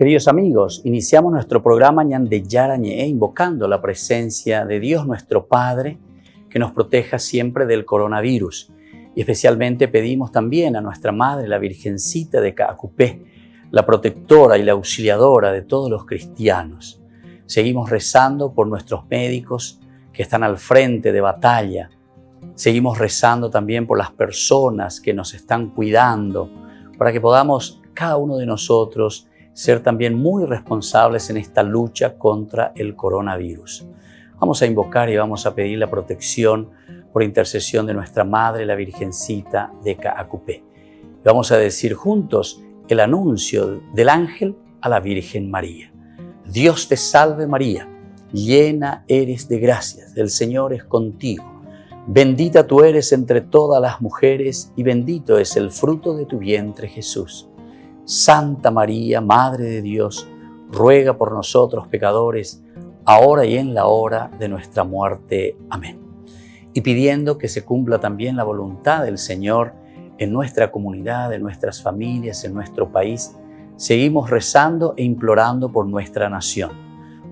Queridos amigos, iniciamos nuestro programa Ñande Yara Ñe, invocando la presencia de Dios nuestro Padre, que nos proteja siempre del coronavirus. Y especialmente pedimos también a nuestra Madre, la Virgencita de Caacupé, la protectora y la auxiliadora de todos los cristianos. Seguimos rezando por nuestros médicos que están al frente de batalla. Seguimos rezando también por las personas que nos están cuidando, para que podamos, cada uno de nosotros, ser también muy responsables en esta lucha contra el coronavirus. Vamos a invocar y vamos a pedir la protección por intercesión de nuestra Madre, la Virgencita de Caacupé. Vamos a decir juntos el anuncio del ángel a la Virgen María. Dios te salve María, llena eres de gracias, el Señor es contigo. Bendita tú eres entre todas las mujeres y bendito es el fruto de tu vientre Jesús. Santa María, Madre de Dios, ruega por nosotros pecadores, ahora y en la hora de nuestra muerte. Amén. Y pidiendo que se cumpla también la voluntad del Señor en nuestra comunidad, en nuestras familias, en nuestro país, seguimos rezando e implorando por nuestra nación,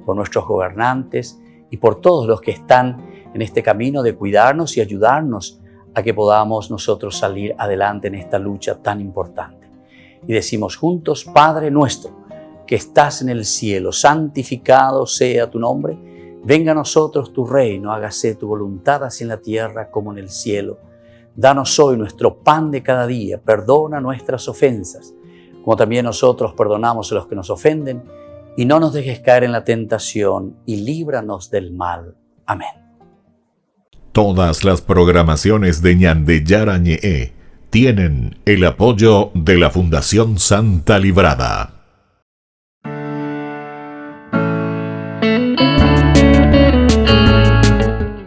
por nuestros gobernantes y por todos los que están en este camino de cuidarnos y ayudarnos a que podamos nosotros salir adelante en esta lucha tan importante. Y decimos juntos, Padre nuestro, que estás en el cielo, santificado sea tu nombre. Venga a nosotros tu reino, hágase tu voluntad así en la tierra como en el cielo. Danos hoy nuestro pan de cada día, perdona nuestras ofensas, como también nosotros perdonamos a los que nos ofenden, y no nos dejes caer en la tentación, y líbranos del mal. Amén. Todas las programaciones de Ñande Yara Ñe tienen el apoyo de la Fundación Santa Librada.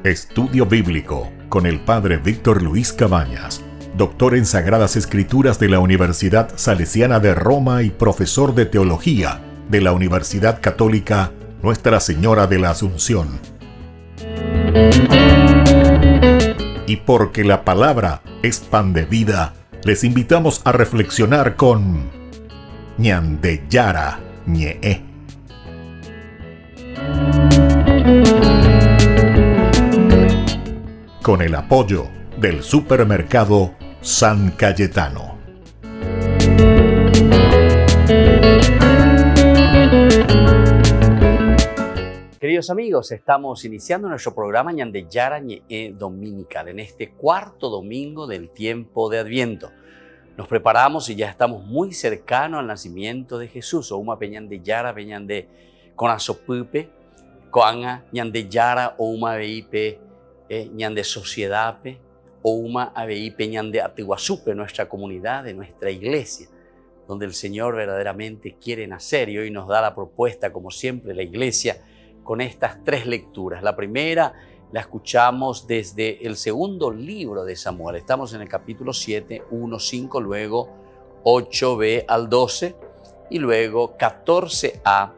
Estudio Bíblico con el Padre Víctor Luis Cabañas, doctor en Sagradas Escrituras de la Universidad Salesiana de Roma y profesor de Teología de la Universidad Católica Nuestra Señora de la Asunción. Y porque la palabra es pan de vida, les invitamos a reflexionar con Ñande Yara Ñe. Con el apoyo del supermercado San Cayetano. Queridos amigos, estamos iniciando nuestro programa Ñande Yara Ñe dominical, en este cuarto domingo del tiempo de Adviento. Nos preparamos y ya estamos muy cercanos al nacimiento de Jesús. O uma Ñande Yara, Ñande Conazopupe, Coanga Ñande Yara, o uma Veipe, Ñande Sociedad, o uma Veipe Ñande Atiguazupe, nuestra comunidad, de nuestra iglesia, donde el Señor verdaderamente quiere nacer, y hoy nos da la propuesta, como siempre, la iglesia, con estas tres lecturas. La primera la escuchamos desde el segundo libro de Samuel. Estamos en el capítulo 7, 1, 5, luego 8b al 12 y luego 14a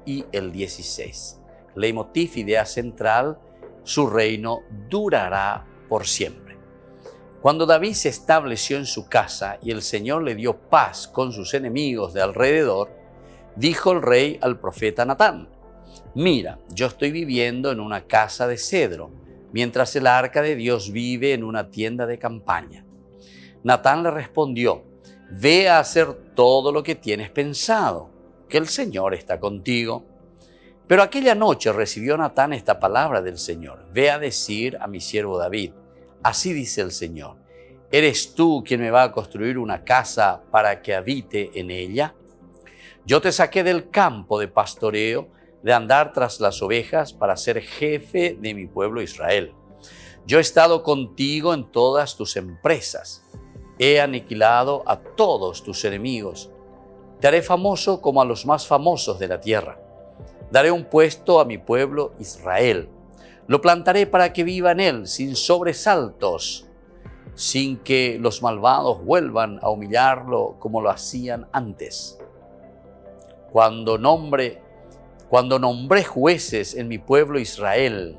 y el 16. Leitmotiv, idea central, su reino durará por siempre. Cuando David se estableció en su casa y el Señor le dio paz con sus enemigos de alrededor, dijo el rey al profeta Natán: mira, yo estoy viviendo en una casa de cedro, mientras el arca de Dios vive en una tienda de campaña. Natán le respondió: ve a hacer todo lo que tienes pensado, que el Señor está contigo. Pero aquella noche recibió Natán esta palabra del Señor: ve a decir a mi siervo David, así dice el Señor, ¿eres tú quien me va a construir una casa para que habite en ella? Yo te saqué del campo de pastoreo, de andar tras las ovejas, para ser jefe de mi pueblo Israel. Yo he estado contigo en todas tus empresas. He aniquilado a todos tus enemigos. Te haré famoso como a los más famosos de la tierra. Daré un puesto a mi pueblo Israel. Lo plantaré para que viva en él sin sobresaltos, sin que los malvados vuelvan a humillarlo como lo hacían antes. Cuando nombré jueces en mi pueblo Israel,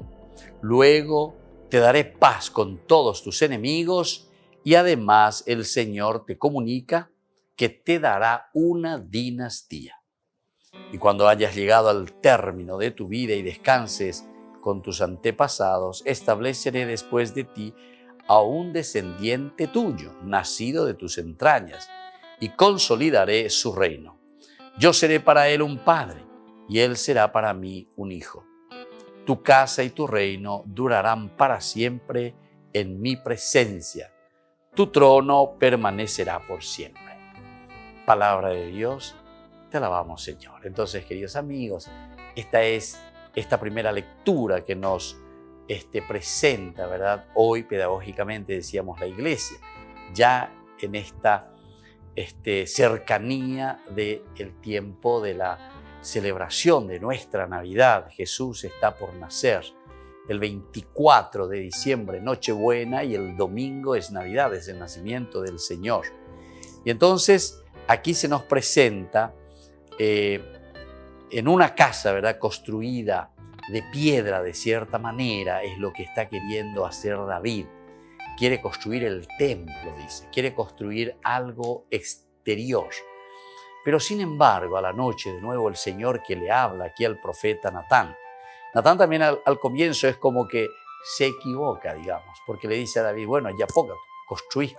luego te daré paz con todos tus enemigos, y además el Señor te comunica que te dará una dinastía. Y cuando hayas llegado al término de tu vida y descanses con tus antepasados, estableceré después de ti a un descendiente tuyo, nacido de tus entrañas, y consolidaré su reino. Yo seré para él un padre, y él será para mí un hijo. Tu casa y tu reino durarán para siempre en mi presencia. Tu trono permanecerá por siempre. Palabra de Dios, te alabamos, Señor. Entonces, queridos amigos, esta es esta primera lectura que nos presenta, ¿verdad? Hoy pedagógicamente decíamos la iglesia, ya en esta cercanía del tiempo de la celebración de nuestra Navidad. Jesús está por nacer. El 24 de diciembre, Nochebuena, y el domingo es Navidad, es el nacimiento del Señor. Y entonces aquí se nos presenta en una casa, ¿verdad?, construida de piedra de cierta manera, es lo que está queriendo hacer David. Quiere construir el templo, dice, quiere construir algo exterior. Pero sin embargo, a la noche, de nuevo el Señor que le habla aquí al profeta Natán. Natán también al comienzo es como que se equivoca, digamos, porque le dice a David, bueno, ya poco, construí,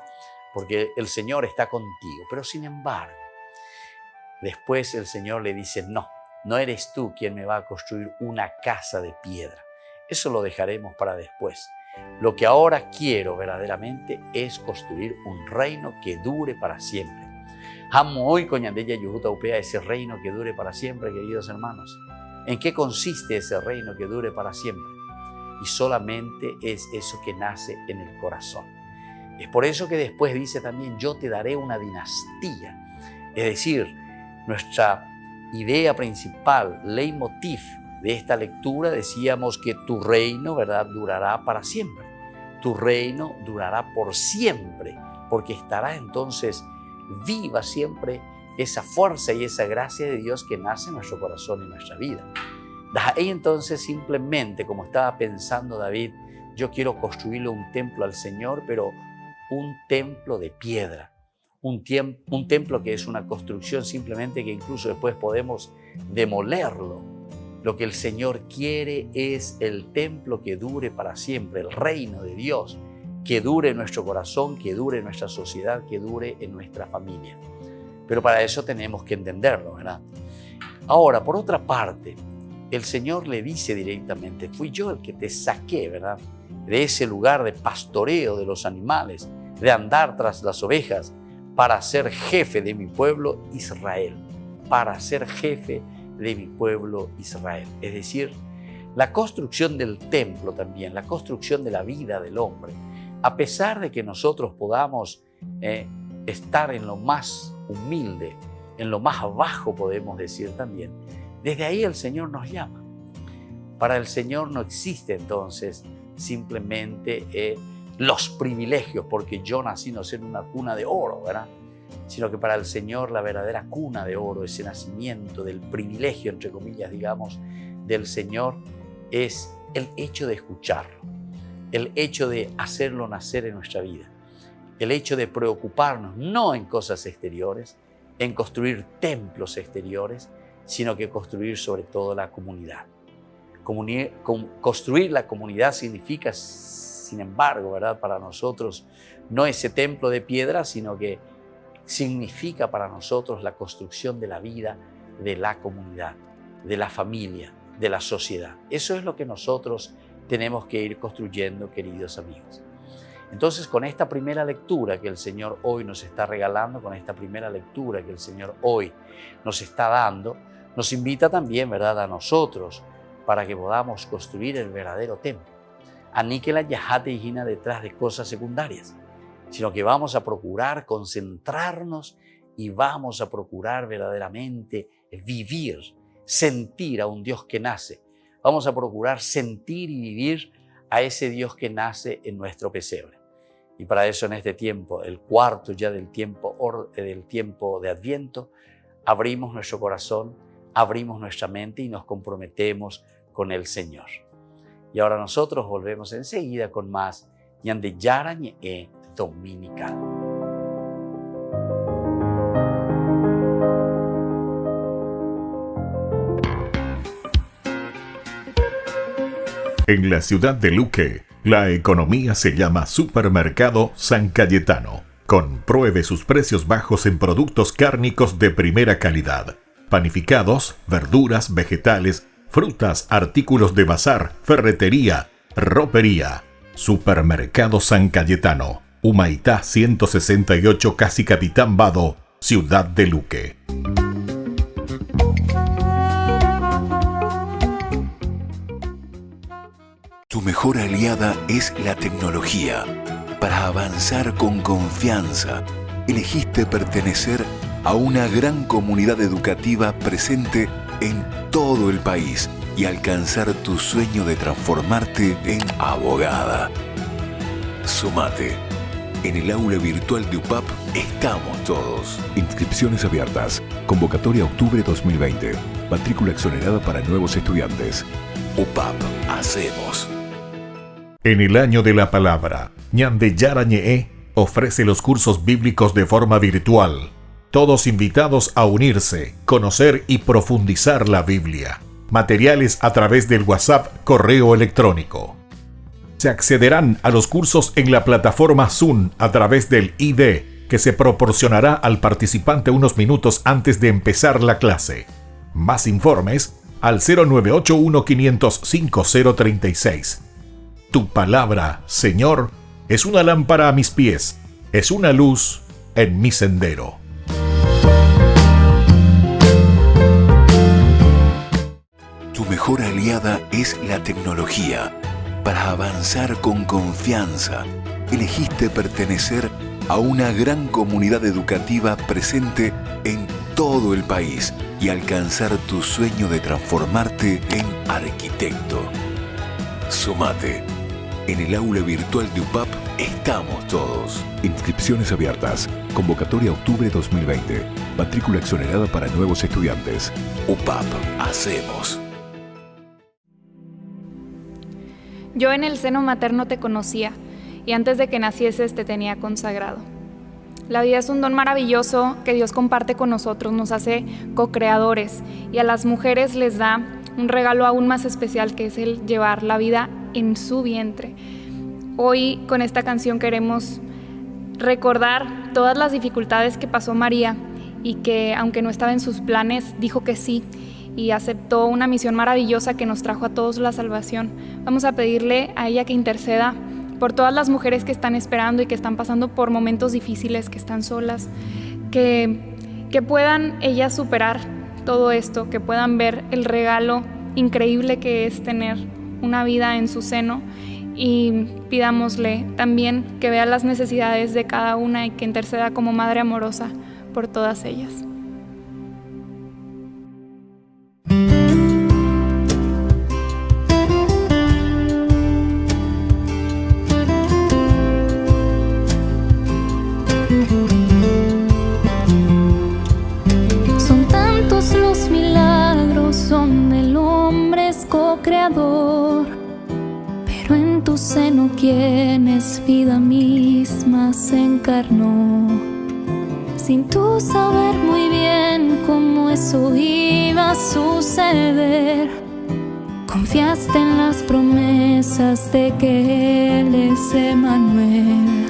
porque el Señor está contigo. Pero sin embargo, después el Señor le dice, no eres tú quien me va a construir una casa de piedra. Eso lo dejaremos para después. Lo que ahora quiero verdaderamente es construir un reino que dure para siempre. Amo hoy con Yandeya Yujuta Upea ese reino que dure para siempre, queridos hermanos. ¿En qué consiste ese reino que dure para siempre? Y solamente es eso que nace en el corazón. Es por eso que después dice también, yo te daré una dinastía. Es decir, nuestra idea principal, leitmotiv de esta lectura, decíamos que tu reino, ¿verdad?, durará para siempre. Tu reino durará por siempre, porque estará entonces viva siempre esa fuerza y esa gracia de Dios que nace en nuestro corazón y en nuestra vida. Ahí entonces simplemente, como estaba pensando David, yo quiero construirle un templo al Señor, pero un templo de piedra. Un templo que es una construcción simplemente que incluso después podemos demolerlo. Lo que el Señor quiere es el templo que dure para siempre, el reino de Dios, que dure en nuestro corazón, que dure en nuestra sociedad, que dure en nuestra familia. Pero para eso tenemos que entenderlo, ¿verdad? Ahora, por otra parte, el Señor le dice directamente, fui yo el que te saqué, ¿verdad?, de ese lugar de pastoreo de los animales, de andar tras las ovejas, para ser jefe de mi pueblo Israel, para ser jefe de mi pueblo Israel. Es decir, la construcción del templo también, la construcción de la vida del hombre, a pesar de que nosotros podamos estar en lo más humilde, en lo más bajo podemos decir también, desde ahí el Señor nos llama. Para el Señor no existe entonces simplemente los privilegios, porque yo nací no en una cuna de oro, ¿verdad?, sino que para el Señor la verdadera cuna de oro, ese nacimiento del privilegio, entre comillas, digamos, del Señor, es el hecho de escucharlo, el hecho de hacerlo nacer en nuestra vida, el hecho de preocuparnos no en cosas exteriores, en construir templos exteriores, sino que construir sobre todo la comunidad. Construir la comunidad significa, sin embargo, ¿verdad?, para nosotros no ese templo de piedra, sino que significa para nosotros la construcción de la vida, de la comunidad, de la familia, de la sociedad. Eso es lo que nosotros tenemos que ir construyendo, queridos amigos. Entonces, con esta primera lectura que el Señor hoy nos está regalando, con esta primera lectura que el Señor hoy nos está dando, nos invita también, ¿verdad?, a nosotros para que podamos construir el verdadero templo. Anique la yajate hijina detrás de cosas secundarias, sino que vamos a procurar concentrarnos y vamos a procurar verdaderamente vivir, sentir a un Dios que nace. Vamos a procurar sentir y vivir a ese Dios que nace en nuestro pesebre. Y para eso en este tiempo, el cuarto ya del tiempo de Adviento, abrimos nuestro corazón, abrimos nuestra mente y nos comprometemos con el Señor. Y ahora nosotros volvemos enseguida con más Ñande Yara Ñe Dominical. En la ciudad de Luque, la economía se llama Supermercado San Cayetano. Compruebe sus precios bajos en productos cárnicos de primera calidad. Panificados, verduras, vegetales, frutas, artículos de bazar, ferretería, ropería. Supermercado San Cayetano, Humaitá 168, Casi Capitán Vado, ciudad de Luque. Tu mejor aliada es la tecnología. Para avanzar con confianza, elegiste pertenecer a una gran comunidad educativa presente en todo el país y alcanzar tu sueño de transformarte en abogada. Sumate. En el aula virtual de UPAP estamos todos. Inscripciones abiertas. Convocatoria octubre 2020. Matrícula exonerada para nuevos estudiantes. UPAP. Hacemos. En el año de la palabra, Ñande Yara Ñe'e ofrece los cursos bíblicos de forma virtual. Todos invitados a unirse, conocer y profundizar la Biblia. Materiales a través del WhatsApp, correo electrónico. Se accederán a los cursos en la plataforma Zoom a través del ID, que se proporcionará al participante unos minutos antes de empezar la clase. Más informes al 0981 505 036. Tu palabra, Señor, es una lámpara a mis pies, es una luz en mi sendero. Tu mejor aliada es la tecnología. Para avanzar con confianza, elegiste pertenecer a una gran comunidad educativa presente en todo el país y alcanzar tu sueño de transformarte en arquitecto. Sumate. En el aula virtual de UPAP estamos todos. Inscripciones abiertas. Convocatoria octubre 2020. Matrícula exonerada para nuevos estudiantes. UPAP. Hacemos. Yo en el seno materno te conocía, y antes de que nacieses te tenía consagrado. La vida es un don maravilloso que Dios comparte con nosotros, nos hace co-creadores, y a las mujeres les da un regalo aún más especial, que es el llevar la vida en su vientre. Hoy con esta canción queremos recordar todas las dificultades que pasó María, y que aunque no estaba en sus planes, dijo que sí, y aceptó una misión maravillosa que nos trajo a todos la salvación. Vamos a pedirle a ella que interceda por todas las mujeres que están esperando y que están pasando por momentos difíciles, que están solas, que puedan ellas superar todo esto, que puedan ver el regalo increíble que es tener una vida en su seno, y pidámosle también que vea las necesidades de cada una y que interceda como madre amorosa por todas ellas. Son tantos los milagros donde el hombre es co-creador, pero en tu seno quien es vida misma se encarnó. Sin tú saber muy bien cómo eso iba a suceder, confiaste en las promesas de que Él es Emmanuel.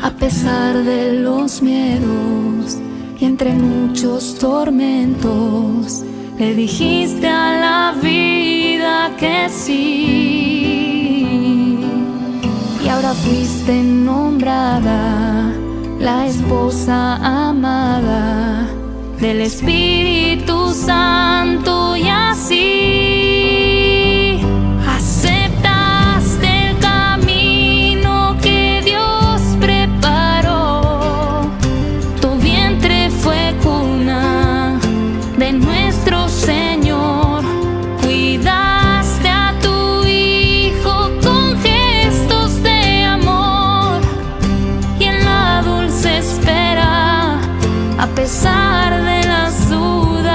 A pesar de los miedos y entre muchos tormentos, le dijiste a la vida que sí. Y ahora fuiste nombrada la esposa amada del Espíritu Santo, y así aceptaste el camino que Dios preparó. Tu vientre fue cuna de nuestro Señor, cuidaste a tu Hijo con gestos de amor, y en la dulce espera, a pesar de las dudas,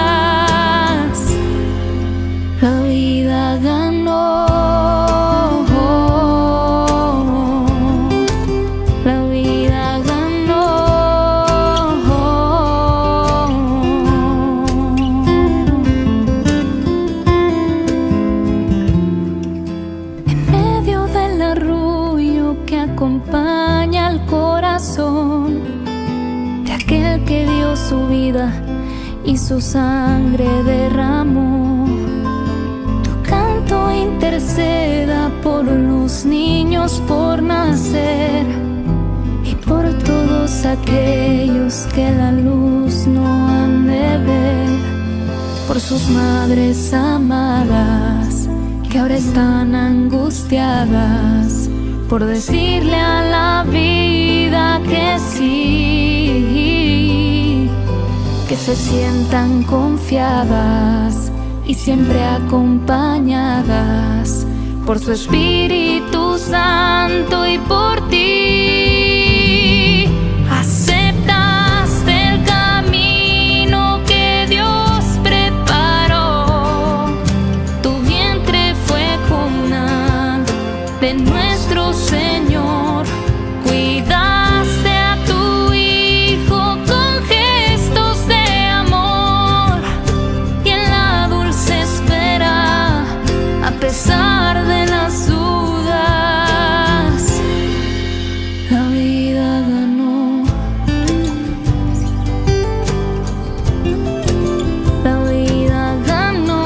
la vida ganó. La vida ganó. acompaña al corazón de aquel que dio su vida y su sangre derramó. Tu canto interceda por los niños por nacer y por todos aquellos que la luz no han de ver, por sus madres amadas que ahora están angustiadas por decirle a la vida que sí, que se sientan confiadas y siempre acompañadas por su Espíritu Santo y por ti. Aceptaste el camino que Dios preparó. Tu vientre fue cuna de nuestro Señor. Cuidaste a tu Hijo con gestos de amor y en la dulce espera, a pesar de las dudas, la vida ganó. La vida ganó.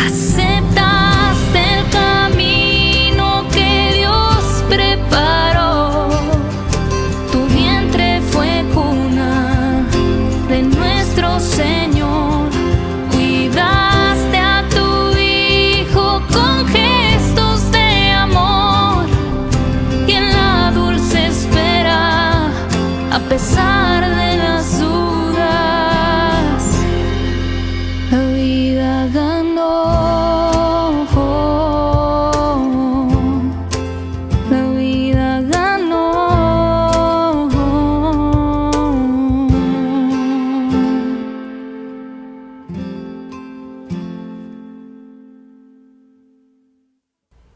Aceptaste el camino que Dios preparó. Tu vientre fue cuna de nuestro Señor. Cuidaste a tu Hijo con gestos de amor y en la dulce espera, a pesar de las dudas, la vida ganó. La vida ganó.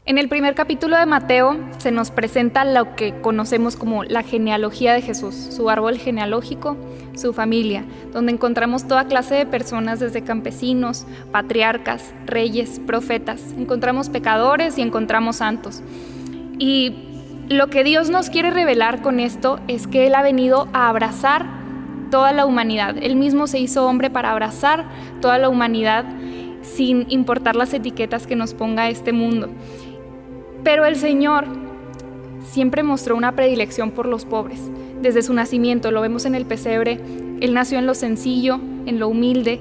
En el primer capítulo de Mateo se nos presenta lo que conocemos como la genealogía de Jesús, su árbol genealógico, su familia, donde encontramos toda clase de personas, desde campesinos, patriarcas, reyes, profetas. Encontramos pecadores y encontramos santos. Y lo que Dios nos quiere revelar con esto es que Él ha venido a abrazar toda la humanidad. Él mismo se hizo hombre para abrazar toda la humanidad sin importar las etiquetas que nos ponga este mundo. Pero el Señor siempre mostró una predilección por los pobres. Desde su nacimiento, lo vemos en el pesebre, Él nació en lo sencillo, en lo humilde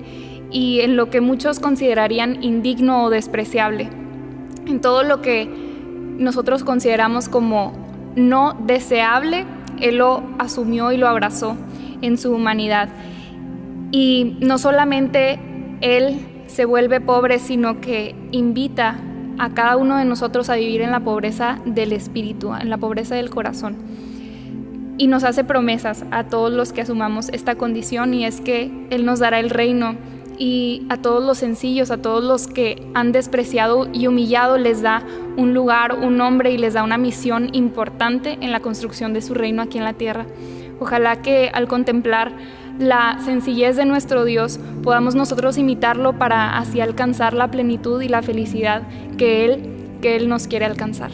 y en lo que muchos considerarían indigno o despreciable. En todo lo que nosotros consideramos como no deseable, Él lo asumió y lo abrazó en su humanidad. Y no solamente Él se vuelve pobre, sino que invita a cada uno de nosotros a vivir en la pobreza del espíritu, en la pobreza del corazón. Y nos hace promesas a todos los que asumamos esta condición, y es que Él nos dará el reino, y a todos los sencillos, a todos los que han despreciado y humillado, les da un lugar, un nombre, y les da una misión importante en la construcción de su reino aquí en la tierra. Ojalá que al contemplar la sencillez de nuestro Dios podamos nosotros imitarlo para así alcanzar la plenitud y la felicidad que Él nos quiere alcanzar.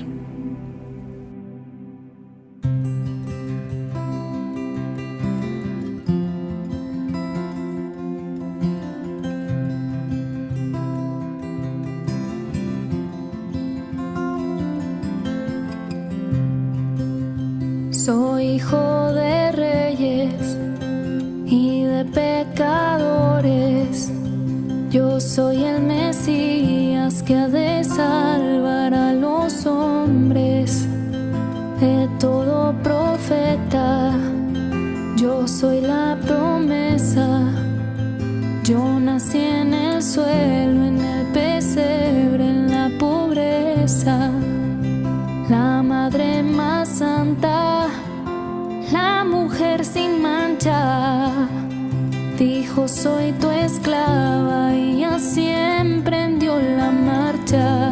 Soy hijo de reyes y de pecadores. Yo soy el Mesías que ha de salvar a los hombres. De todo profeta, yo soy la promesa. Yo nací en el suelo, en el pesebre, en la pobreza. La madre más santa, la mujer sin mancha, dijo: soy tu esclava, y así emprendió la marcha.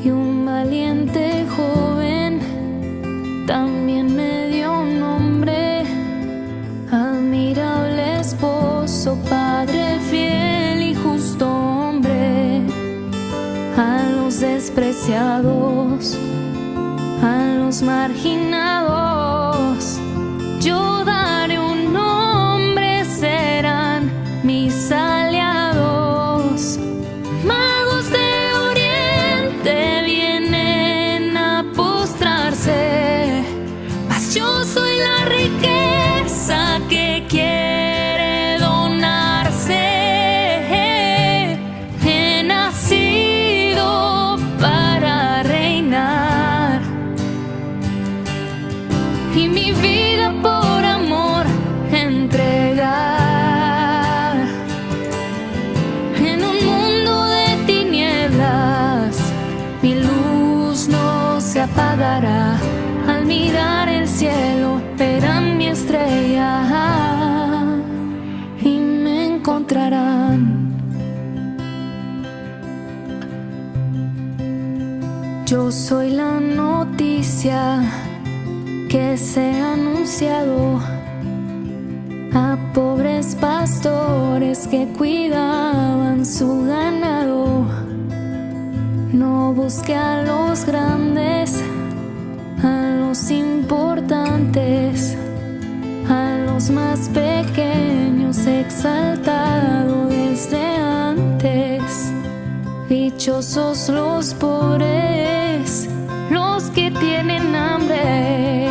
Y un valiente joven también me dio un nombre: admirable esposo, padre fiel. despreciados, a los marginados. Yo daré un nombre, serán mis aliados. Magos de Oriente vienen a postrarse, mas yo soy la riqueza que quiere donarse. He nacido para reinar, y mi vida por amor entregar. En un mundo de tinieblas, mi luz no se apagará. Al mirar el cielo, verán mi estrella y me encontrarán. Yo soy la noticia que se ha anunciado a pobres pastores que cuidaban su ganado. No busque a los grandes, a los importantes, a los más pequeños he exaltado desde antes. Dichosos los pobres, los que tienen hambre,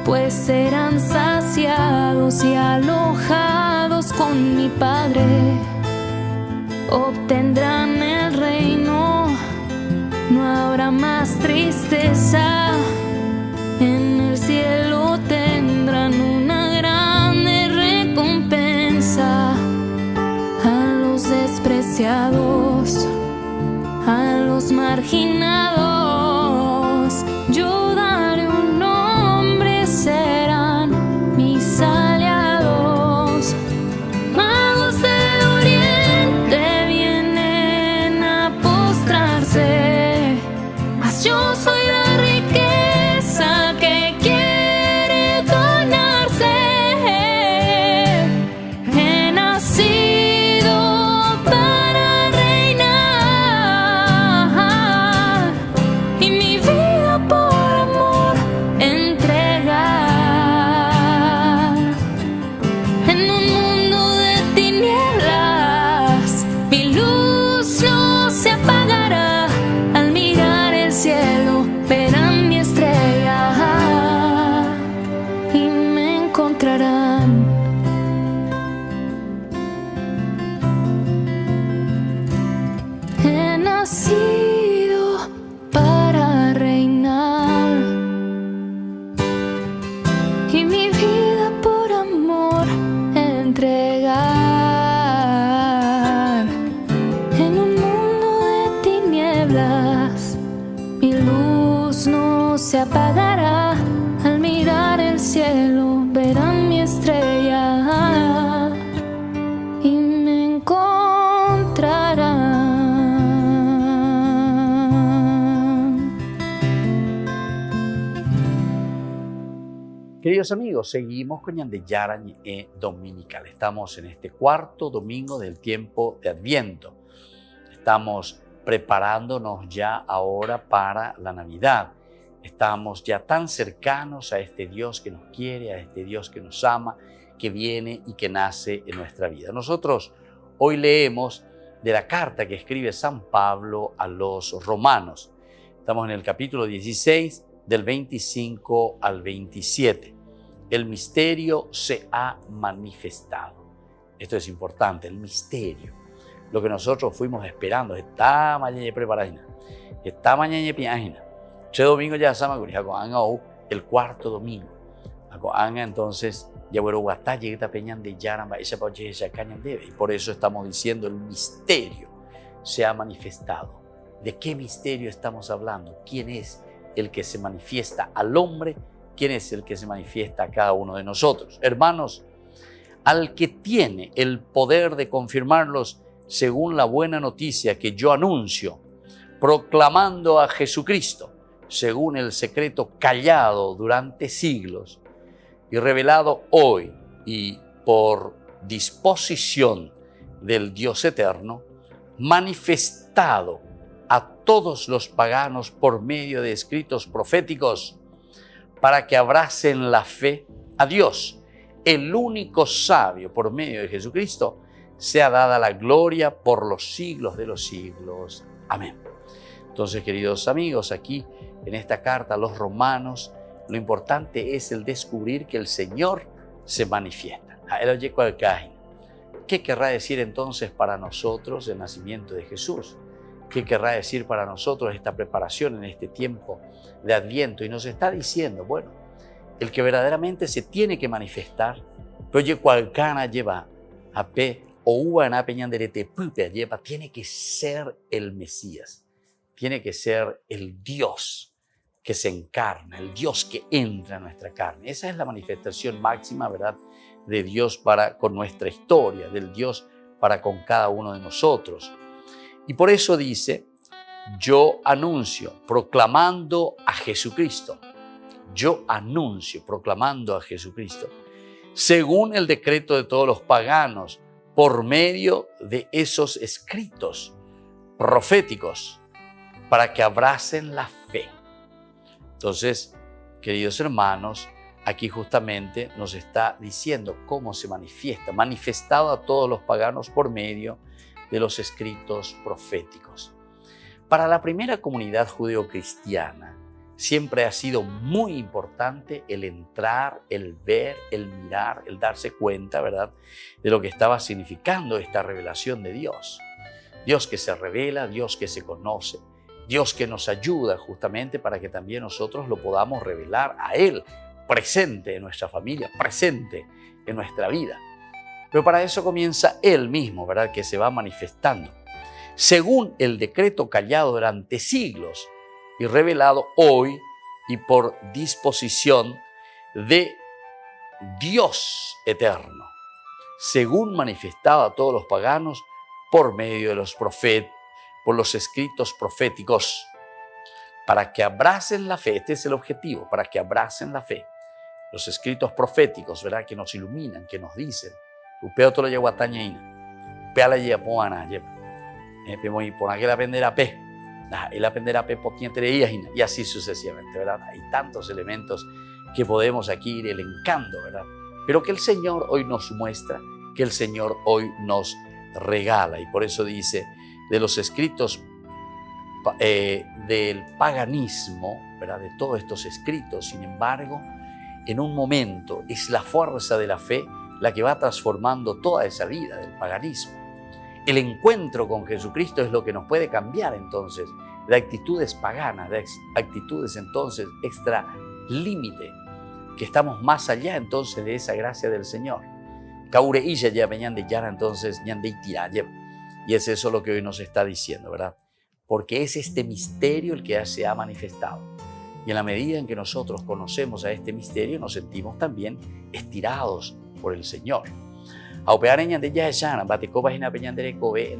pues serán saciados y alojados con mi Padre. Obtendrán el reino, no habrá más tristeza. En el cielo tendrán una grande recompensa. A los despreciados, a los marginados, yo daré un nombre, serán mis aliados. Magos de Oriente vienen a postrarse, mas yo soy la riqueza que quiere donarse. He nacido para reinar, y mi vida por amor entregar. En un mundo de tinieblas, mi luz no se apagará. Al mirar el cielo, verán mi estrella y me encontrarán. He nacido para reinar, y mi vida por amor entregar. En un mundo de tinieblas, mi luz no se apagará. Al mirar el cielo, verán mi estrella y me encontrarán. Queridos amigos, seguimos con Ñande Yarañe Dominical. Estamos en este cuarto domingo del tiempo de Adviento. Estamos preparándonos ya ahora para la Navidad. Estamos ya tan cercanos a este Dios que nos quiere, a este Dios que nos ama, que viene y que nace en nuestra vida. Nosotros hoy leemos de la carta que escribe San Pablo a los romanos. Estamos en el capítulo 16, del 25 al 27. El misterio se ha manifestado. Esto es importante, el misterio. Lo que nosotros fuimos esperando. Esta mañana preparada. Esta mañana piágina. Este domingo ya estamos el cuarto domingo. Entonces, ya bueno, guatá llega peñan de yaramba esa poche esa cañan debe. Y por eso estamos diciendo el misterio se ha manifestado. ¿De qué misterio estamos hablando? ¿Quién es el que se manifiesta al hombre? ¿Quién es el que se manifiesta a cada uno de nosotros? Hermanos, al que tiene el poder de confirmarlos según la buena noticia que yo anuncio, proclamando a Jesucristo, según el secreto callado durante siglos y revelado hoy y por disposición del Dios eterno, manifestado a todos los paganos por medio de escritos proféticos, para que abracen la fe a Dios, el único sabio. Por medio de Jesucristo sea dada la gloria por los siglos de los siglos. Amén. Entonces, queridos amigos, aquí en esta carta a los romanos, lo importante es el descubrir que el Señor se manifiesta. ¿Qué querrá decir entonces para nosotros el nacimiento de Jesús? ¿Qué querrá decir para nosotros esta preparación en este tiempo de Adviento? Y nos está diciendo, bueno, el que verdaderamente se tiene que manifestar, tiene que ser el Mesías, tiene que ser el Dios que se encarna, el Dios que entra en nuestra carne. Esa es la manifestación máxima, ¿verdad?, de Dios para con nuestra historia, del Dios para con cada uno de nosotros. Y por eso dice, yo anuncio, proclamando a Jesucristo. Yo anuncio, proclamando a Jesucristo, según el decreto de todos los paganos, por medio de esos escritos proféticos, para que abracen la fe. Entonces, queridos hermanos, aquí justamente nos está diciendo cómo se manifiesta, manifestado a todos los paganos por medio de los escritos proféticos. Para la primera comunidad judeocristiana siempre ha sido muy importante el entrar, el ver, el mirar, el darse cuenta, ¿verdad?, de lo que estaba significando esta revelación de Dios. Dios que se revela, Dios que se conoce, Dios que nos ayuda justamente para que también nosotros lo podamos revelar a Él, presente en nuestra familia, presente en nuestra vida. Pero para eso comienza Él mismo, ¿verdad?, que se va manifestando, según el decreto callado durante siglos y revelado hoy y por disposición de Dios eterno, según manifestado a todos los paganos por medio de los profetas, por los escritos proféticos, para que abracen la fe. Este es el objetivo, para que abracen la fe. Los escritos proféticos, ¿verdad?, que nos iluminan, que nos dicen, upeo todo lo llevo a tañaina, pea la lleva poana, lleva, y por aquel aprender a pe, el aprender a pe potente y así sucesivamente, ¿verdad? Hay tantos elementos que podemos aquí ir elencando, ¿verdad? Pero que el Señor hoy nos muestra, que el Señor hoy nos regala. Y por eso dice, de los escritos del paganismo, ¿verdad?, de todos estos escritos, sin embargo, en un momento es la fuerza de la fe la que va transformando toda esa vida del paganismo. El encuentro con Jesucristo es lo que nos puede cambiar entonces de actitudes paganas, de actitudes entonces extra límite, que estamos más allá entonces de esa gracia del Señor. Kaure iya ya venían de yara entonces ñan de itiraya. Y es eso lo que hoy nos está diciendo, ¿verdad? Porque es este misterio el que ya se ha manifestado. Y en la medida en que nosotros conocemos a este misterio, nos sentimos también estirados por el Señor. En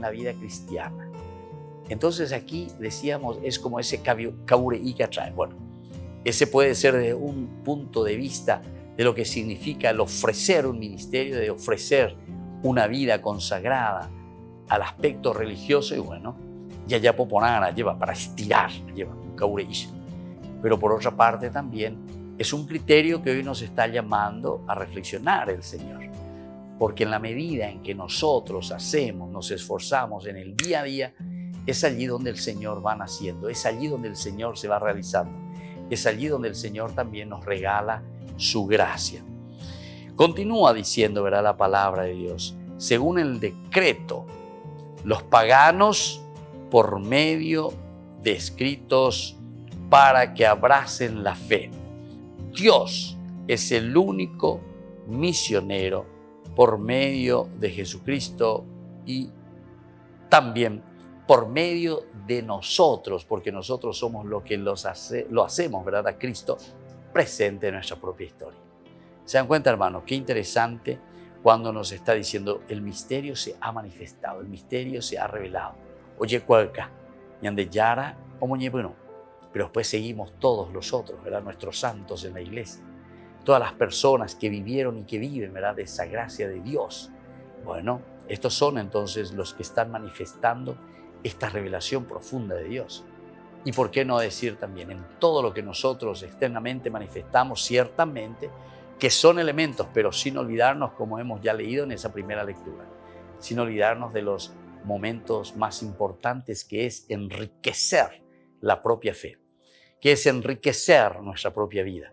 la vida cristiana. Entonces aquí decíamos, es como ese kaure que trae. Bueno, ese puede ser desde un punto de vista de lo que significa el ofrecer un ministerio, de ofrecer una vida consagrada al aspecto religioso, y bueno, ya poponara lleva para estirar, lleva un kaure. Pero por otra parte también es un criterio que hoy nos está llamando a reflexionar el Señor. Porque en la medida en que nosotros hacemos, nos esforzamos en el día a día, es allí donde el Señor va naciendo, es allí donde el Señor se va realizando, es allí donde el Señor también nos regala su gracia. Continúa diciendo, ¿verdad?, la palabra de Dios, según el decreto, los paganos por medio de escritos para que abracen la fe. Dios es el único misionero por medio de Jesucristo y también por medio de nosotros, porque nosotros somos lo que lo hacemos, ¿verdad?, a Cristo presente en nuestra propia historia. ¿Se dan cuenta, hermanos? Qué interesante cuando nos está diciendo el misterio se ha manifestado, el misterio se ha revelado. Oye, cualca, ñande yara o moñebuno. Pero después seguimos todos los otros, ¿verdad?, nuestros santos en la iglesia. Todas las personas que vivieron y que viven, ¿verdad?, de esa gracia de Dios. Bueno, estos son entonces los que están manifestando esta revelación profunda de Dios. Y por qué no decir también en todo lo que nosotros externamente manifestamos, ciertamente que son elementos, pero sin olvidarnos, como hemos ya leído en esa primera lectura, sin olvidarnos de los momentos más importantes, que es enriquecer la propia fe, que es enriquecer nuestra propia vida.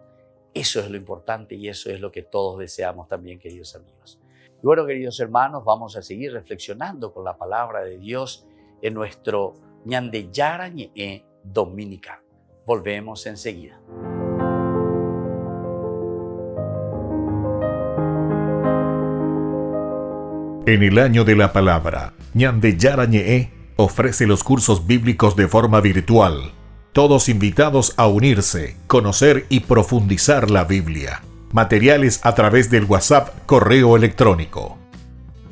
Eso es lo importante y eso es lo que todos deseamos también, queridos amigos. Y bueno, queridos hermanos, vamos a seguir reflexionando con la palabra de Dios en nuestro Ñande Yarañe Dominical. Volvemos enseguida. En el año de la palabra, Ñande Yarañe ofrece los cursos bíblicos de forma virtual. Todos invitados a unirse, conocer y profundizar la Biblia. Materiales a través del WhatsApp, correo electrónico.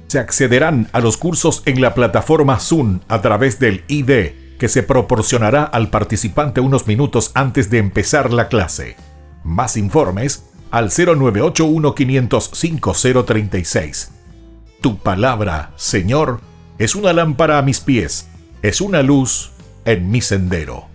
Se accederán a los cursos en la plataforma Zoom a través del ID, que se proporcionará al participante unos minutos antes de empezar la clase. Más informes al 0981-500-5036. Tu palabra, Señor, es una lámpara a mis pies, es una luz en mi sendero.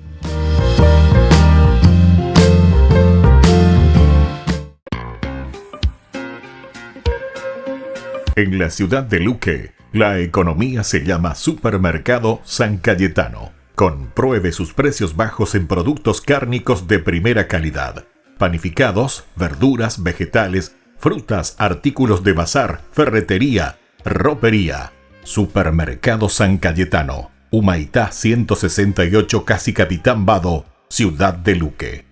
En la ciudad de Luque, la economía se llama Supermercado San Cayetano. Compruebe sus precios bajos en productos cárnicos de primera calidad. Panificados, verduras, vegetales, frutas, artículos de bazar, ferretería, ropería. Supermercado San Cayetano, Humaitá 168, Casi Capitán Vado, ciudad de Luque.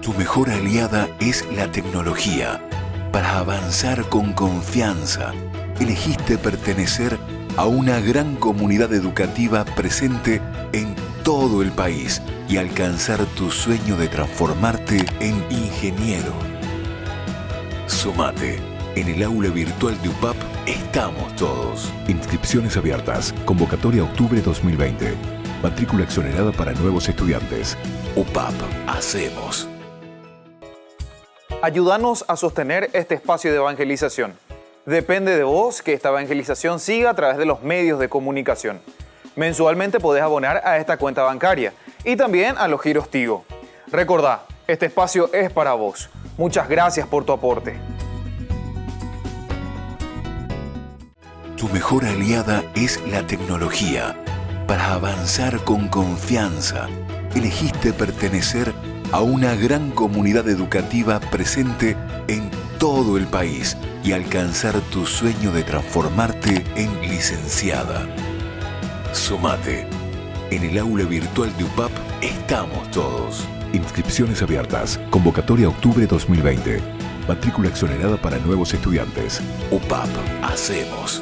Tu mejor aliada es la tecnología. Para avanzar con confianza, elegiste pertenecer a una gran comunidad educativa presente en todo el país y alcanzar tu sueño de transformarte en ingeniero. Sumate. En el aula virtual de UPAP estamos todos. Inscripciones abiertas. Convocatoria octubre 2020. Matrícula exonerada para nuevos estudiantes. UPAP. Hacemos. Ayúdanos a sostener este espacio de evangelización. Depende de vos que esta evangelización siga a través de los medios de comunicación. Mensualmente podés abonar a esta cuenta bancaria y también a los giros Tigo. Recordá, este espacio es para vos. Muchas gracias por tu aporte. Tu mejor aliada es la tecnología. Para avanzar con confianza, elegiste pertenecer a una gran comunidad educativa presente en todo el país y alcanzar tu sueño de transformarte en licenciada. Sumate. En el aula virtual de UPAP estamos todos. Inscripciones abiertas. Convocatoria octubre 2020. Matrícula exonerada para nuevos estudiantes. UPAP. Hacemos.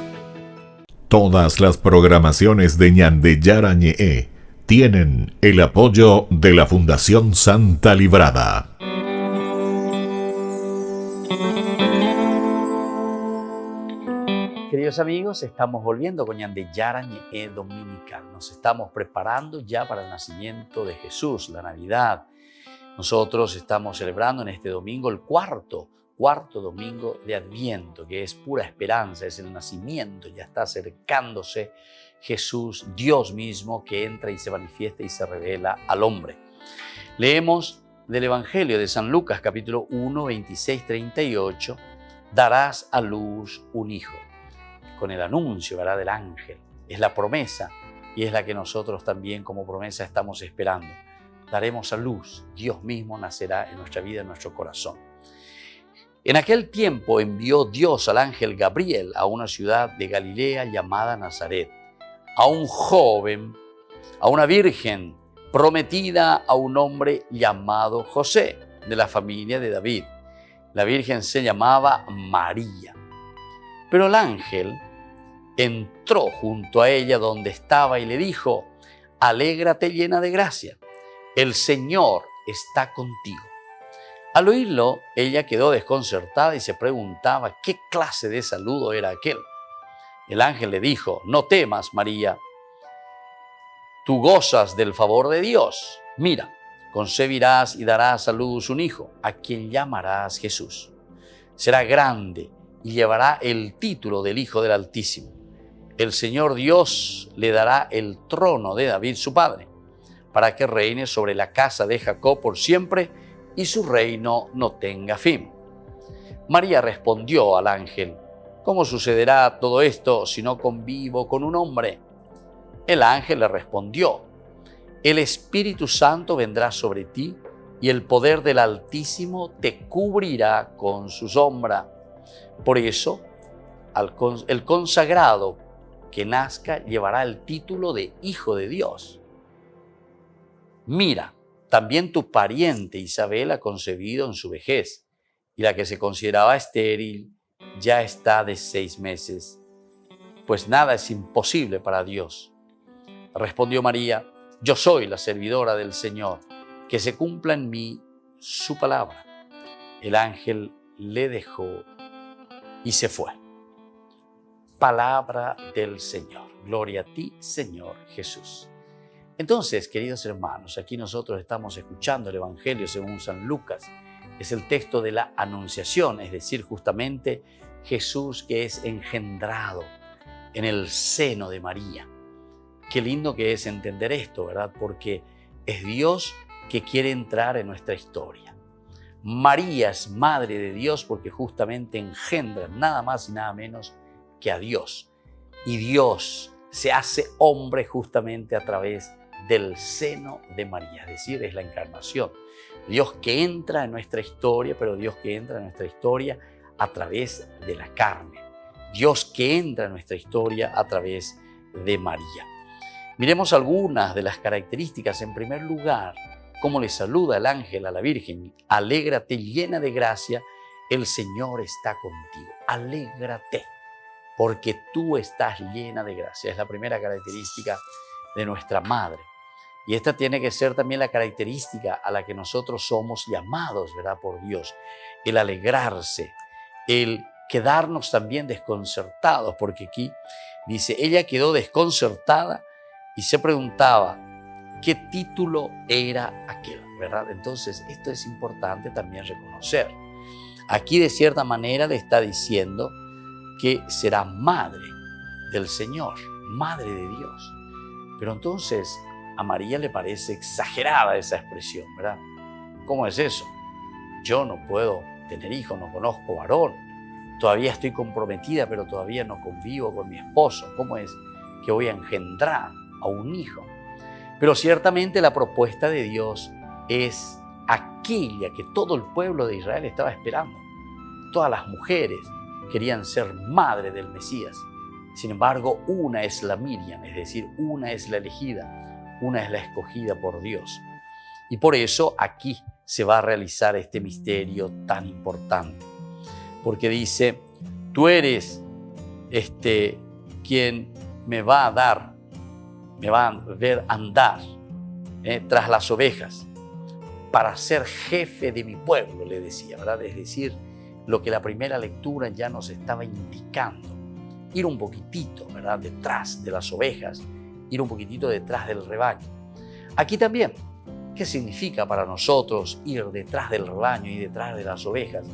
Todas las programaciones de Ñande Yarañe tienen el apoyo de la Fundación Santa Librada. Queridos amigos, estamos volviendo con Ñande Yarañe Dominical. Nos estamos preparando ya para el nacimiento de Jesús, la Navidad. Nosotros estamos celebrando en este domingo el cuarto domingo de Adviento, que es pura esperanza, es el nacimiento, ya está acercándose Jesús, Dios mismo, que entra y se manifiesta y se revela al hombre. Leemos del Evangelio de San Lucas, capítulo 1, 26, 38, darás a luz un hijo. Con el anuncio, ¿verdad?, del ángel. Es la promesa y es la que nosotros también como promesa estamos esperando. Daremos a luz, Dios mismo nacerá en nuestra vida, en nuestro corazón. En aquel tiempo envió Dios al ángel Gabriel a una ciudad de Galilea llamada Nazaret, a un joven, a una virgen prometida a un hombre llamado José, de la familia de David. La virgen se llamaba María. Pero el ángel entró junto a ella donde estaba y le dijo: alégrate llena de gracia, el Señor está contigo. Al oírlo, ella quedó desconcertada y se preguntaba qué clase de saludo era aquel. El ángel le dijo: no temas, María, tú gozas del favor de Dios. Mira, concebirás y darás a luz un hijo, a quien llamarás Jesús. Será grande y llevará el título del Hijo del Altísimo. El Señor Dios le dará el trono de David, su padre, para que reine sobre la casa de Jacob por siempre y su reino no tenga fin. María respondió al ángel: ¿Cómo sucederá todo esto si no convivo con un hombre? El ángel le respondió: El Espíritu Santo vendrá sobre ti y el poder del Altísimo te cubrirá con su sombra. Por eso, el consagrado que nazca llevará el título de Hijo de Dios. Mira, también tu pariente Isabel ha concebido en su vejez, y la que se consideraba estéril ya está de 6 meses, pues nada es imposible para Dios. Respondió María: Yo soy la servidora del Señor, que se cumpla en mí su palabra. El ángel le dejó y se fue. Palabra del Señor. Gloria a ti, Señor Jesús. Entonces, queridos hermanos, aquí nosotros estamos escuchando el Evangelio según San Lucas. Es el texto de la Anunciación, es decir, justamente Jesús que es engendrado en el seno de María. Qué lindo que es entender esto, ¿verdad? Porque es Dios que quiere entrar en nuestra historia. María es madre de Dios porque justamente engendra nada más y nada menos que a Dios. Y Dios se hace hombre justamente a través del seno de María, es decir, es la encarnación. Dios que entra en nuestra historia, pero Dios que entra en nuestra historia a través de la carne. Dios que entra en nuestra historia a través de María. Miremos algunas de las características. En primer lugar, cómo le saluda el ángel a la Virgen. Alégrate, llena de gracia, el Señor está contigo. Alégrate, porque tú estás llena de gracia. Es la primera característica de nuestra madre. Y esta tiene que ser también la característica a la que nosotros somos llamados, ¿verdad?, por Dios. El alegrarse, el quedarnos también desconcertados, porque aquí dice, ella quedó desconcertada y se preguntaba qué título era aquel, ¿verdad? Entonces, esto es importante también reconocer. Aquí, de cierta manera, le está diciendo que será madre del Señor, madre de Dios. Pero entonces, a María le parece exagerada esa expresión, ¿verdad? ¿Cómo es eso? Yo no puedo tener hijos, no conozco varón. Todavía estoy comprometida, pero todavía no convivo con mi esposo. ¿Cómo es que voy a engendrar a un hijo? Pero ciertamente la propuesta de Dios es aquella que todo el pueblo de Israel estaba esperando. Todas las mujeres querían ser madre del Mesías. Sin embargo, una es la Miriam, es decir, una es la elegida, una es la escogida por Dios. Y por eso aquí se va a realizar este misterio tan importante. Porque dice, tú eres quien me va a dar, me va a ver andar tras las ovejas para ser jefe de mi pueblo, le decía, ¿verdad? Es decir, lo que la primera lectura ya nos estaba indicando. Ir un poquitito, ¿verdad?, detrás de las ovejas, ir un poquitito detrás del rebaño. Aquí también, ¿qué significa para nosotros ir detrás del rebaño y detrás de las ovejas?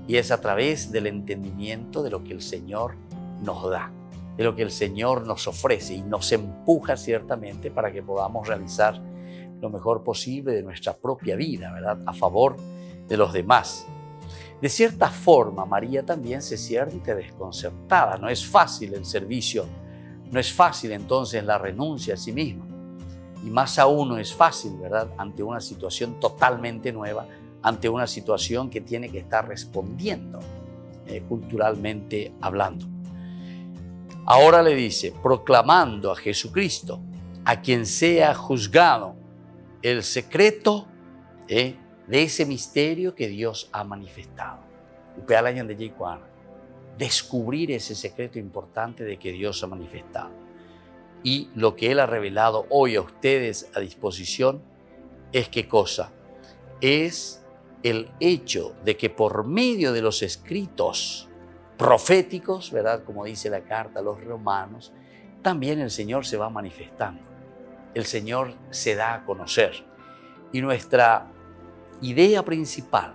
Y es a través del entendimiento de lo que el Señor nos da, de lo que el Señor nos ofrece y nos empuja ciertamente para que podamos realizar lo mejor posible de nuestra propia vida, ¿verdad?, a favor de los demás. De cierta forma, María también se siente desconcertada. No es fácil el servicio, no es fácil entonces la renuncia a sí misma. Y más aún no es fácil, ¿verdad?, ante una situación totalmente nueva, ante una situación que tiene que estar respondiendo culturalmente hablando. Ahora le dice, proclamando a Jesucristo, a quien sea juzgado el secreto de ese misterio que Dios ha manifestado. Descubrir ese secreto importante de que Dios ha manifestado. Y lo que Él ha revelado hoy a ustedes a disposición es ¿qué cosa? Es el hecho de que por medio de los escritos proféticos, ¿verdad?, como dice la carta a los romanos, también el Señor se va manifestando. El Señor se da a conocer. Y nuestra idea principal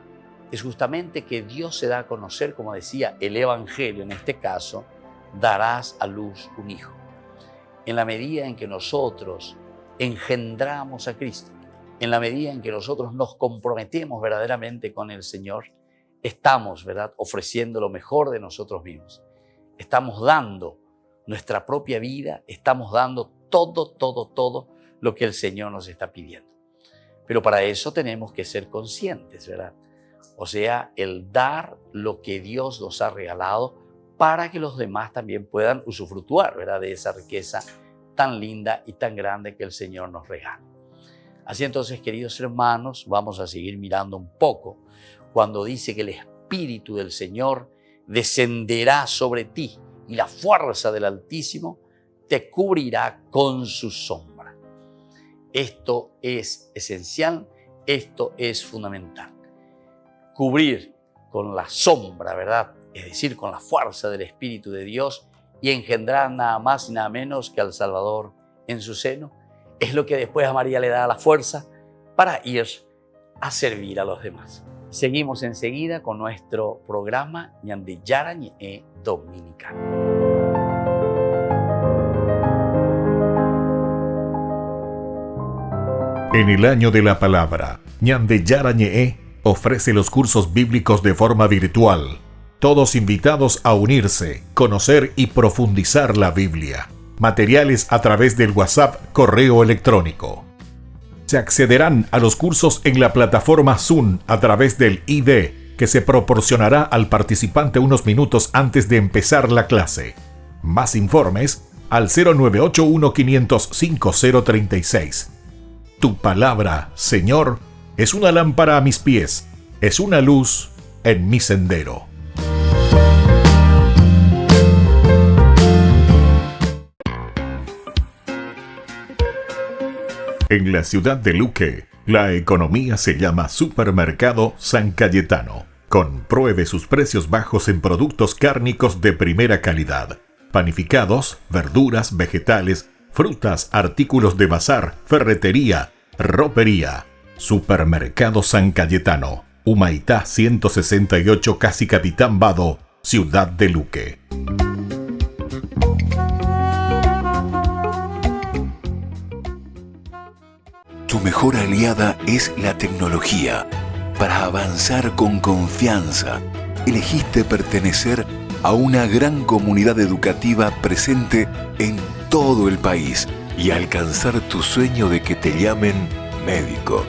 es justamente que Dios se da a conocer, como decía el Evangelio en este caso, darás a luz un hijo. En la medida en que nosotros engendramos a Cristo, en la medida en que nosotros nos comprometemos verdaderamente con el Señor, estamos, ¿verdad?, ofreciendo lo mejor de nosotros mismos. Estamos dando nuestra propia vida, estamos dando todo lo que el Señor nos está pidiendo. Pero para eso tenemos que ser conscientes, ¿verdad? O sea, el dar lo que Dios nos ha regalado para que los demás también puedan usufructuar, ¿verdad?, de esa riqueza tan linda y tan grande que el Señor nos regala. Así entonces, queridos hermanos, vamos a seguir mirando un poco cuando dice que el Espíritu del Señor descenderá sobre ti y la fuerza del Altísimo te cubrirá con su sombra. Esto es esencial, esto es fundamental. Cubrir con la sombra, ¿verdad?, es decir, con la fuerza del Espíritu de Dios, y engendrar nada más y nada menos que al Salvador en su seno, es lo que después a María le da la fuerza para ir a servir a los demás. Seguimos enseguida con nuestro programa Ñande Yarañe Dominical. En el año de la palabra, Ñande Yarañe ofrece los cursos bíblicos de forma virtual. Todos invitados a unirse, conocer y profundizar la Biblia. Materiales a través del WhatsApp, correo electrónico. Se accederán a los cursos en la plataforma Zoom a través del ID, que se proporcionará al participante unos minutos antes de empezar la clase. Más informes al 0981-500-5036. Tu palabra, Señor, es una lámpara a mis pies, es una luz en mi sendero. En la ciudad de Luque, la economía se llama Supermercado San Cayetano. Compruebe sus precios bajos en productos cárnicos de primera calidad. Panificados, verduras, vegetales, frutas, artículos de bazar, ferretería, ropería. Supermercado San Cayetano, Humaitá 168, Casi Capitán Vado, ciudad de Luque. Tu mejor aliada es la tecnología. Para avanzar con confianza, elegiste pertenecer a una gran comunidad educativa presente en todo el país y alcanzar tu sueño de que te llamen médico.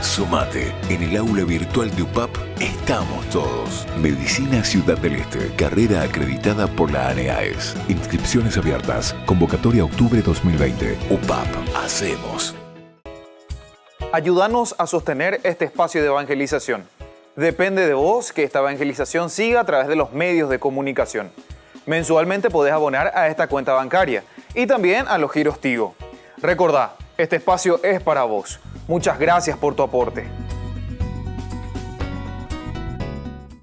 Sumate. En el aula virtual de UPAP estamos todos. Medicina Ciudad del Este, carrera acreditada por la ANEAES. Inscripciones abiertas. Convocatoria octubre 2020. UPAP. Hacemos. Ayúdanos a sostener este espacio de evangelización. Depende de vos que esta evangelización siga a través de los medios de comunicación. Mensualmente podés abonar a esta cuenta bancaria y también a los giros Tigo. Recordá, este espacio es para vos. Muchas gracias por tu aporte.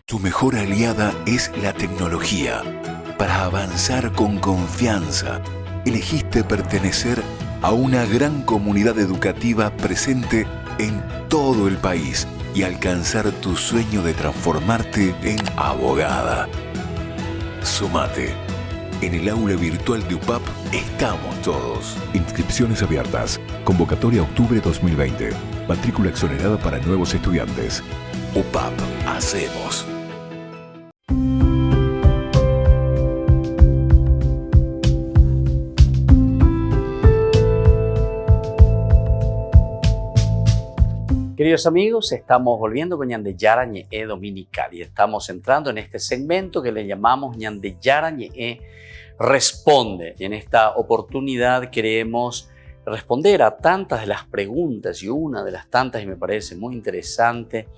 Tu mejor aliada es la tecnología. Para avanzar con confianza, elegiste pertenecer a una gran comunidad educativa presente en todo el país y alcanzar tu sueño de transformarte en abogada. Sumate. En el aula virtual de UPAP estamos todos. Inscripciones abiertas. Convocatoria octubre 2020. Matrícula exonerada para nuevos estudiantes. UPAP. Hacemos. Queridos amigos, estamos volviendo con Ñande Yarañe Dominical y estamos entrando en este segmento que le llamamos Ñande Yarañe Responde. Y en esta oportunidad queremos responder a tantas de las preguntas, y una de las tantas, y me parece muy interesante,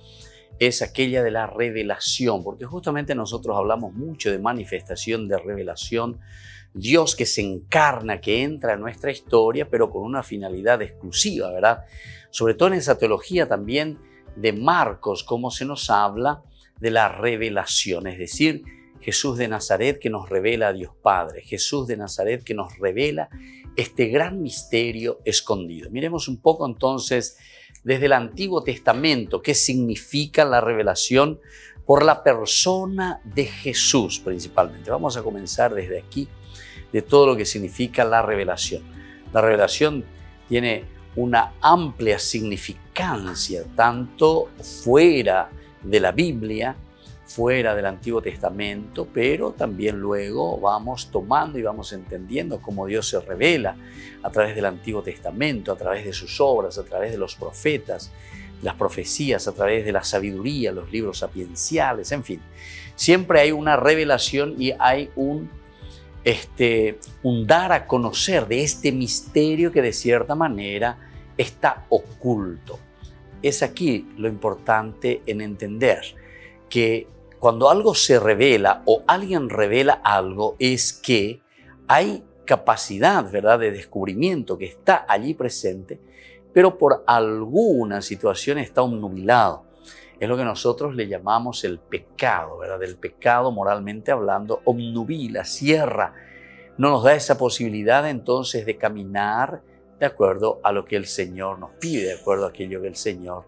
es aquella de la revelación, porque justamente nosotros hablamos mucho de manifestación, de revelación, Dios que se encarna, que entra en nuestra historia, pero con una finalidad exclusiva, ¿verdad? Sobre todo en esa teología también de Marcos, cómo se nos habla de la revelación, es decir, Jesús de Nazaret que nos revela a Dios Padre, Jesús de Nazaret que nos revela este gran misterio escondido. Miremos un poco entonces desde el Antiguo Testamento, qué significa la revelación por la persona de Jesús principalmente. Vamos a comenzar desde aquí, de todo lo que significa la revelación. La revelación tiene una amplia significancia, tanto fuera de la Biblia, fuera del Antiguo Testamento, pero también luego vamos tomando y vamos entendiendo cómo Dios se revela a través del Antiguo Testamento, a través de sus obras, a través de los profetas, las profecías, a través de la sabiduría, los libros sapienciales, en fin. Siempre hay una revelación y hay un dar a conocer de este misterio que de cierta manera está oculto. Es aquí lo importante en entender que cuando algo se revela o alguien revela algo es que hay capacidad, ¿verdad?, de descubrimiento que está allí presente, pero por alguna situación está obnubilado. Es lo que nosotros le llamamos el pecado, ¿verdad? El pecado, moralmente hablando, obnubila, cierra, no nos da esa posibilidad entonces de caminar de acuerdo a lo que el Señor nos pide, de acuerdo a aquello que el Señor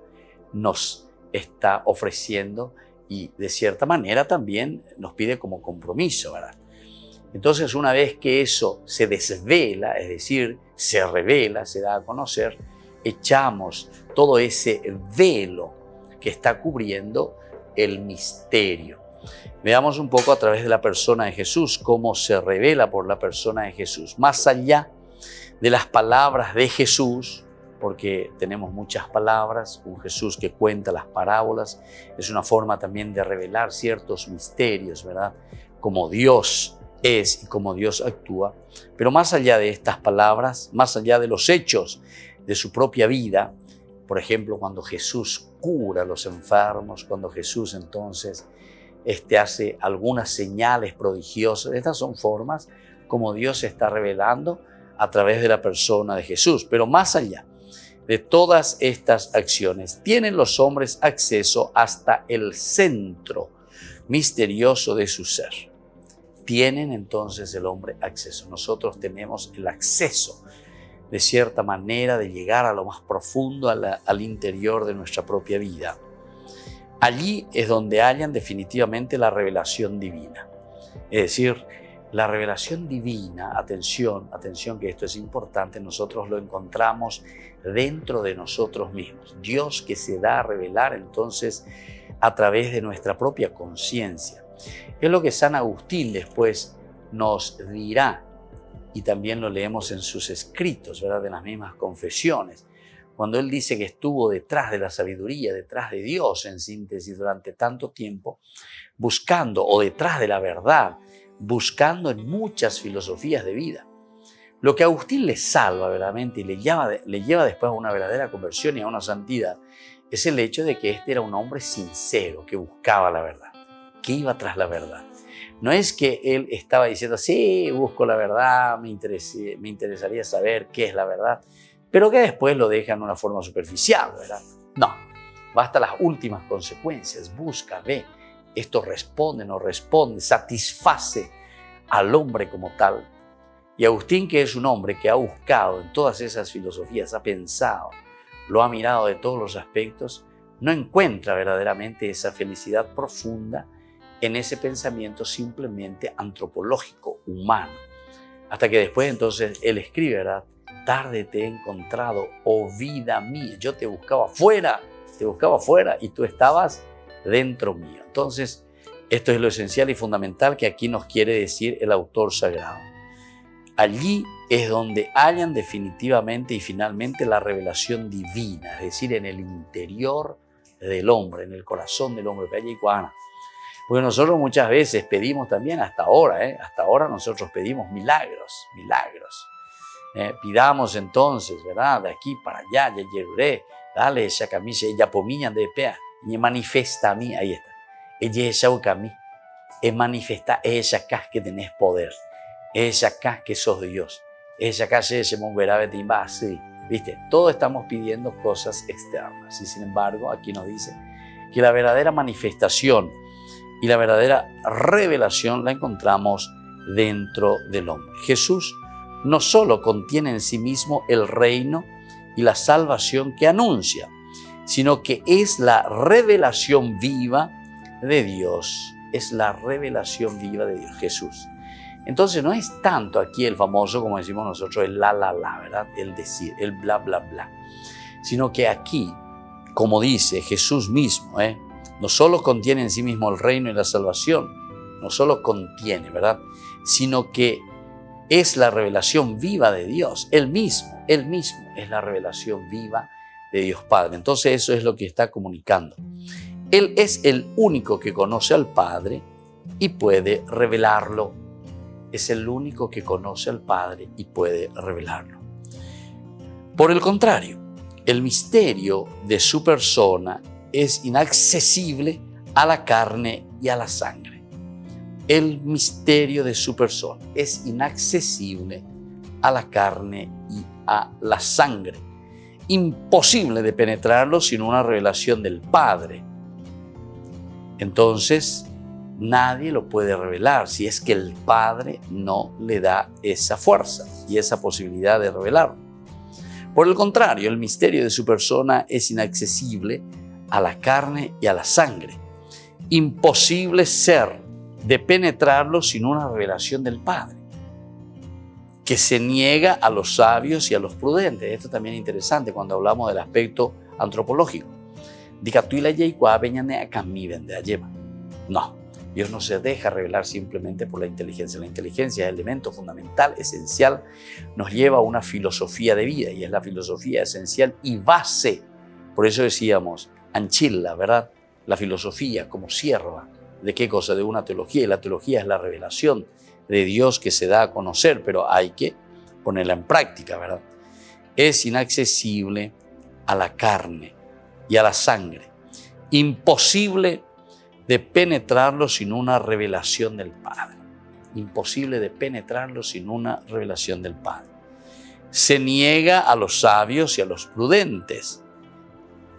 nos está ofreciendo y de cierta manera también nos pide como compromiso, ¿verdad? Entonces, una vez que eso se desvela, es decir, se revela, se da a conocer, echamos todo ese velo que está cubriendo el misterio. Veamos un poco a través de la persona de Jesús, cómo se revela por la persona de Jesús. Más allá de las palabras de Jesús, porque tenemos muchas palabras, un Jesús que cuenta las parábolas, es una forma también de revelar ciertos misterios, ¿verdad? Como Dios es y como Dios actúa. Pero más allá de estas palabras, más allá de los hechos de su propia vida, por ejemplo, cuando Jesús cura a los enfermos, cuando Jesús entonces hace algunas señales prodigiosas, estas son formas como Dios se está revelando a través de la persona de Jesús. Pero más allá de todas estas acciones, tienen los hombres acceso hasta el centro misterioso de su ser. Tienen entonces el hombre acceso. Nosotros tenemos el acceso, de cierta manera, de llegar a lo más profundo, al interior de nuestra propia vida. Allí es donde hallan definitivamente la revelación divina. Es decir, la revelación divina, atención que esto es importante, nosotros lo encontramos dentro de nosotros mismos. Dios que se da a revelar entonces a través de nuestra propia conciencia. Es lo que San Agustín después nos dirá, y también lo leemos en sus escritos, ¿verdad?, en las mismas confesiones, cuando él dice que estuvo detrás de la sabiduría, detrás de Dios en síntesis durante tanto tiempo, buscando, o detrás de la verdad, buscando en muchas filosofías de vida. Lo que a Agustín le salva verdaderamente y le lleva después a una verdadera conversión y a una santidad es el hecho de que este era un hombre sincero, que buscaba la verdad, que iba tras la verdad. No es que él estaba diciendo, sí, busco la verdad, me interesaría saber qué es la verdad, pero que después lo deja en una forma superficial, ¿verdad? No, va hasta las últimas consecuencias, busca, ve, esto responde, no responde, satisface al hombre como tal. Y Agustín, que es un hombre que ha buscado en todas esas filosofías, ha pensado, lo ha mirado de todos los aspectos, no encuentra verdaderamente esa felicidad profunda en ese pensamiento simplemente antropológico, humano. Hasta que después entonces él escribe, ¿verdad? Tarde te he encontrado, oh vida mía. Yo te buscaba fuera y tú estabas dentro mío. Entonces, esto es lo esencial y fundamental que aquí nos quiere decir el autor sagrado. Allí es donde hallan definitivamente y finalmente la revelación divina, es decir, en el interior del hombre, en el corazón del hombre. Porque nosotros muchas veces pedimos también hasta ahora nosotros pedimos milagros. Pidamos entonces, ¿verdad? De aquí para allá, ya yeruré, dale esa camisa, ella pomiña de pea, y manifesta a mí, ahí está. Ella es a mí, manifesta, es acá que tenés poder, es acá que sos Dios, es acá se moverá de timba, sí, ¿viste? Todos estamos pidiendo cosas externas y sin embargo aquí nos dice que la verdadera manifestación y la verdadera revelación la encontramos dentro del hombre. Jesús no solo contiene en sí mismo el reino y la salvación que anuncia, sino que es la revelación viva de Dios. Es la revelación viva de Dios, Jesús. Entonces no es tanto aquí el famoso, como decimos nosotros, el la, ¿verdad? El decir, el bla, bla, bla. Sino que aquí, como dice Jesús mismo, no solo contiene en sí mismo el reino y la salvación, no solo contiene, ¿verdad? Sino que es la revelación viva de Dios. Él mismo es la revelación viva de Dios Padre. Entonces eso es lo que está comunicando. Él es el único que conoce al Padre y puede revelarlo. Es el único que conoce al Padre y puede revelarlo. Por el contrario, el misterio de su persona es inaccesible a la carne y a la sangre. El misterio de su persona es inaccesible a la carne y a la sangre. Imposible de penetrarlo sin una revelación del Padre. Entonces, nadie lo puede revelar si es que el Padre no le da esa fuerza y esa posibilidad de revelarlo. Por el contrario, el misterio de su persona es inaccesible a la carne y a la sangre. Imposible ser de penetrarlo sin una revelación del Padre, que se niega a los sabios y a los prudentes. Esto también es interesante cuando hablamos del aspecto antropológico. No, Dios no se deja revelar simplemente por la inteligencia. La inteligencia es el elemento fundamental, esencial, nos lleva a una filosofía de vida y es la filosofía esencial y base. Por eso decíamos, Anchilla, ¿verdad? La filosofía como sierva. ¿De qué cosa? De una teología. Y la teología es la revelación de Dios que se da a conocer, pero hay que ponerla en práctica, ¿verdad? Es inaccesible a la carne y a la sangre. Imposible de penetrarlo sin una revelación del Padre. Imposible de penetrarlo sin una revelación del Padre. Se niega a los sabios y a los prudentes,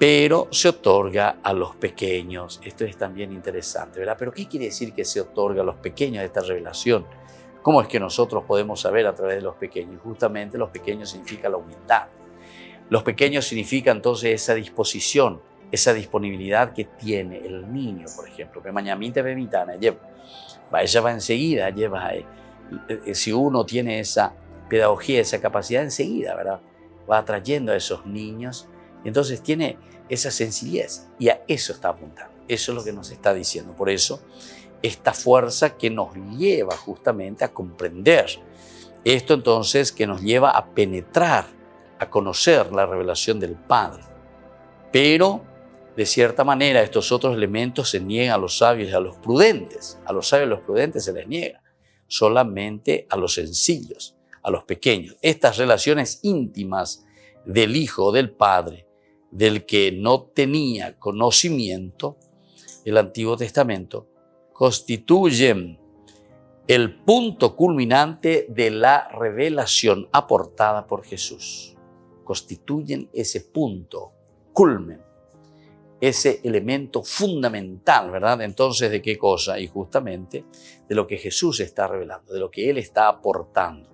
pero se otorga a los pequeños. Esto es también interesante, ¿verdad? Pero ¿qué quiere decir que se otorga a los pequeños esta revelación? ¿Cómo es que nosotros podemos saber a través de los pequeños? Justamente los pequeños significa la humildad. Los pequeños significa entonces esa disposición, esa disponibilidad que tiene el niño, por ejemplo. Ella va enseguida, si uno tiene esa pedagogía, esa capacidad enseguida, ¿verdad? Va atrayendo a esos niños. Entonces tiene esa sencillez y a eso está apuntando. Eso es lo que nos está diciendo. Por eso, esta fuerza que nos lleva justamente a comprender. Esto entonces que nos lleva a penetrar, a conocer la revelación del Padre. Pero, de cierta manera, estos otros elementos se niegan a los sabios y a los prudentes. A los sabios y a los prudentes se les niega. Solamente a los sencillos, a los pequeños. Estas relaciones íntimas del Hijo o del Padre, del que no tenía conocimiento, el Antiguo Testamento, constituyen el punto culminante de la revelación aportada por Jesús. Constituyen ese punto, culmen, ese elemento fundamental, ¿verdad? Entonces, ¿de qué cosa? Y justamente de lo que Jesús está revelando, de lo que Él está aportando.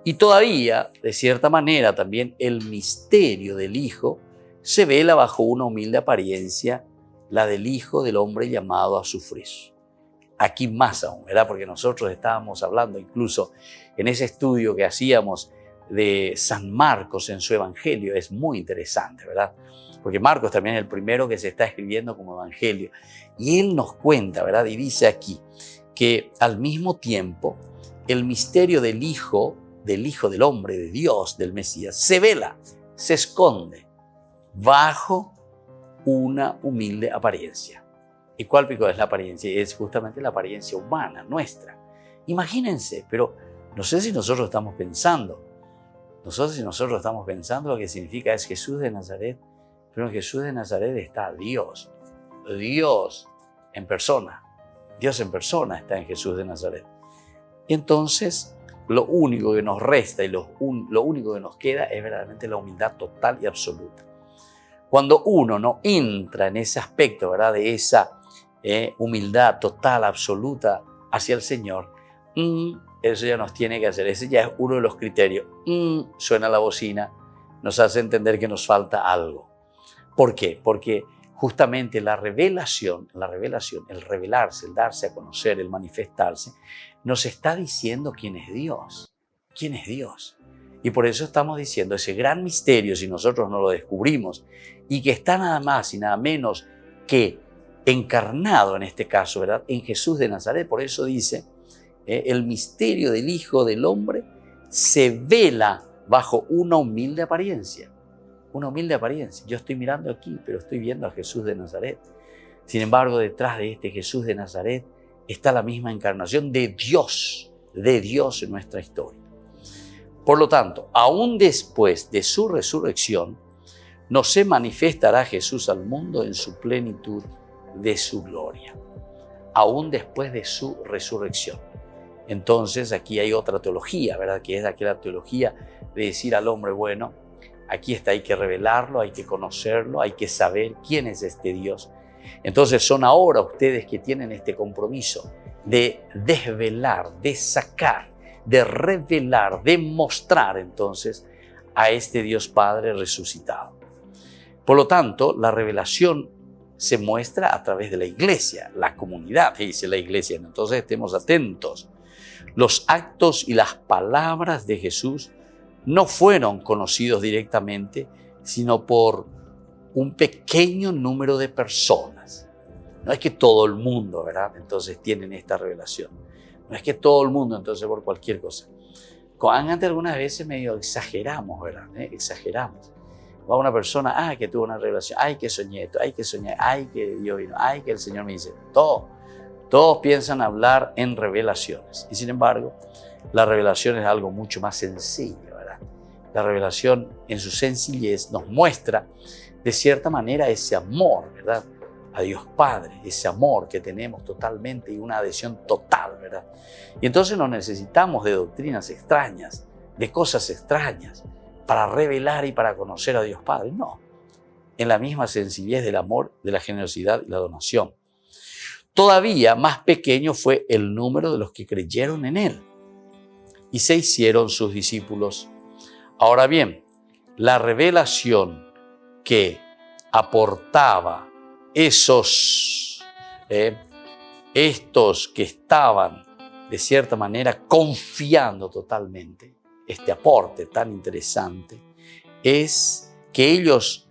Y todavía, de cierta manera, también el misterio del Hijo se vela bajo una humilde apariencia, la del Hijo del Hombre llamado a sufrir. Aquí más aún, ¿verdad? Porque nosotros estábamos hablando incluso en ese estudio que hacíamos de San Marcos en su Evangelio. Es muy interesante, ¿verdad? Porque Marcos también es el primero que se está escribiendo como Evangelio. Y él nos cuenta, ¿verdad? Y dice aquí que al mismo tiempo el misterio del Hijo del Hombre, de Dios, del Mesías, se vela, se esconde bajo una humilde apariencia. ¿Y cuál pico es la apariencia? Es justamente la apariencia humana, nuestra. Imagínense, pero no sé si nosotros estamos pensando. Nosotros estamos pensando lo que significa es Jesús de Nazaret, pero en Jesús de Nazaret está Dios. Dios en persona. Dios en persona está en Jesús de Nazaret. Y entonces, lo único que nos resta y lo único que nos queda es verdaderamente la humildad total y absoluta. Cuando uno no entra en ese aspecto, ¿verdad? De esa humildad total, absoluta hacia el Señor, eso ya nos tiene que hacer. Ese ya es uno de los criterios. Suena la bocina, nos hace entender que nos falta algo. ¿Por qué? Porque justamente la revelación, el revelarse, el darse a conocer, el manifestarse, nos está diciendo quién es Dios. ¿Quién es Dios? Y por eso estamos diciendo ese gran misterio, si nosotros no lo descubrimos, y que está nada más y nada menos que encarnado en este caso, ¿verdad? En Jesús de Nazaret. Por eso dice, el misterio del Hijo del Hombre se vela bajo una humilde apariencia. Una humilde apariencia. Yo estoy mirando aquí, pero estoy viendo a Jesús de Nazaret. Sin embargo, detrás de este Jesús de Nazaret está la misma encarnación de Dios en nuestra historia. Por lo tanto, aún después de su resurrección, no se manifestará Jesús al mundo en su plenitud de su gloria. Aún después de su resurrección. Entonces, aquí hay otra teología, ¿verdad? Que es aquella teología de decir al hombre, bueno, aquí está, hay que revelarlo, hay que conocerlo, hay que saber quién es este Dios. Entonces son ahora ustedes que tienen este compromiso de desvelar, de sacar, de revelar, de mostrar entonces a este Dios Padre resucitado. Por lo tanto, la revelación se muestra a través de la iglesia, la comunidad, dice la iglesia. Entonces estemos atentos. Los actos y las palabras de Jesús no fueron conocidos directamente, sino por un pequeño número de personas. No es que todo el mundo, ¿verdad? Entonces tienen esta revelación. No es que todo el mundo, entonces, por cualquier cosa. Antes algunas veces medio exageramos, ¿verdad? Exageramos. Va una persona, que tuvo una revelación, que soñé esto, que soñé, que Dios vino, que el Señor me dice. Todos piensan hablar en revelaciones. Y sin embargo, la revelación es algo mucho más sencillo, ¿verdad? La revelación en su sencillez nos muestra de cierta manera ese amor, ¿verdad? A Dios Padre, ese amor que tenemos totalmente y una adhesión total, ¿verdad? Y entonces no necesitamos de doctrinas extrañas, de cosas extrañas, para revelar y para conocer a Dios Padre. No, en la misma sencillez del amor, de la generosidad y la donación. Todavía más pequeño fue el número de los que creyeron en Él y se hicieron sus discípulos. Ahora bien, la revelación que aportaba estos que estaban de cierta manera confiando totalmente, este aporte tan interesante, es que ellos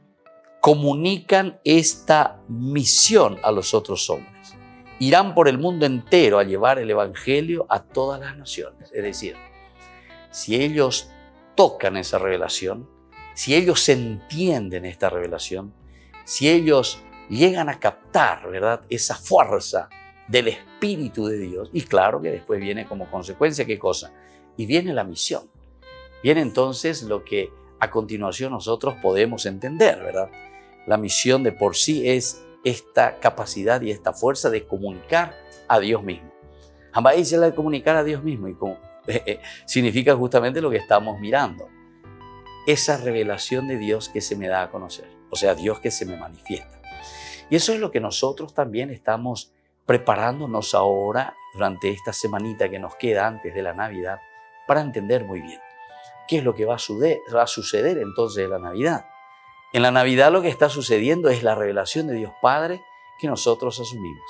comunican esta misión a los otros hombres. Irán por el mundo entero a llevar el evangelio a todas las naciones. Es decir, si ellos tocan esa revelación, si ellos entienden esta revelación, si ellos llegan a captar, ¿verdad?, esa fuerza del Espíritu de Dios, y claro que después viene como consecuencia, ¿qué cosa? Y viene la misión. Viene entonces lo que a continuación nosotros podemos entender, ¿verdad? La misión de por sí es esta capacidad y esta fuerza de comunicar a Dios mismo. Jamás dice la de comunicar a Dios mismo, y significa justamente lo que estamos mirando. Esa revelación de Dios que se me da a conocer, o sea, Dios que se me manifiesta. Y eso es lo que nosotros también estamos preparándonos ahora durante esta semanita que nos queda antes de la Navidad para entender muy bien qué es lo que va a suceder entonces en la Navidad. En la Navidad lo que está sucediendo es la revelación de Dios Padre que nosotros asumimos.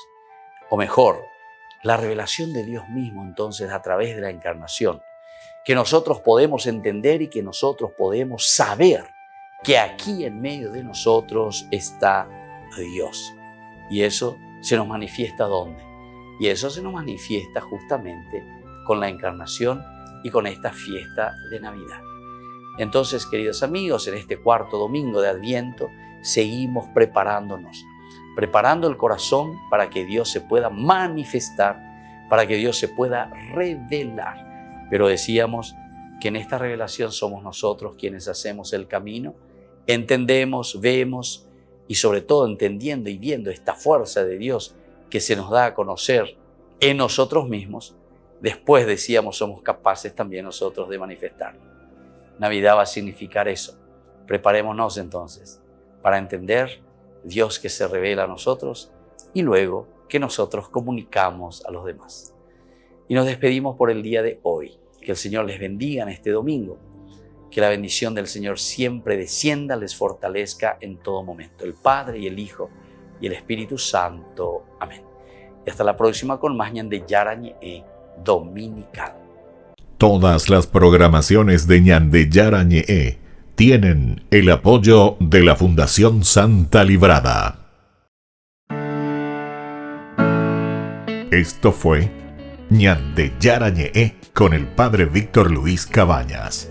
O mejor, la revelación de Dios mismo entonces a través de la encarnación, que nosotros podemos entender y que nosotros podemos saber que aquí en medio de nosotros está Dios. Y eso se nos manifiesta ¿dónde? Y eso se nos manifiesta justamente con la encarnación y con esta fiesta de Navidad. Entonces, queridos amigos, en este cuarto domingo de Adviento seguimos preparándonos, preparando el corazón para que Dios se pueda manifestar, para que Dios se pueda revelar. Pero decíamos que en esta revelación somos nosotros quienes hacemos el camino, entendemos, vemos y sobre todo entendiendo y viendo esta fuerza de Dios que se nos da a conocer en nosotros mismos. Después decíamos, somos capaces también nosotros de manifestarlo. Navidad va a significar eso. Preparémonos entonces para entender Dios que se revela a nosotros y luego que nosotros comunicamos a los demás. Y nos despedimos por el día de hoy. Que el Señor les bendiga en este domingo. Que la bendición del Señor siempre descienda, les fortalezca en todo momento. El Padre y el Hijo y el Espíritu Santo. Amén. Y hasta la próxima con más Ñande Yarañe Dominical. Todas las programaciones de Ñande Yarañe tienen el apoyo de la Fundación Santa Librada. Esto fue Ñande Yarañe con el Padre Víctor Luis Cabañas.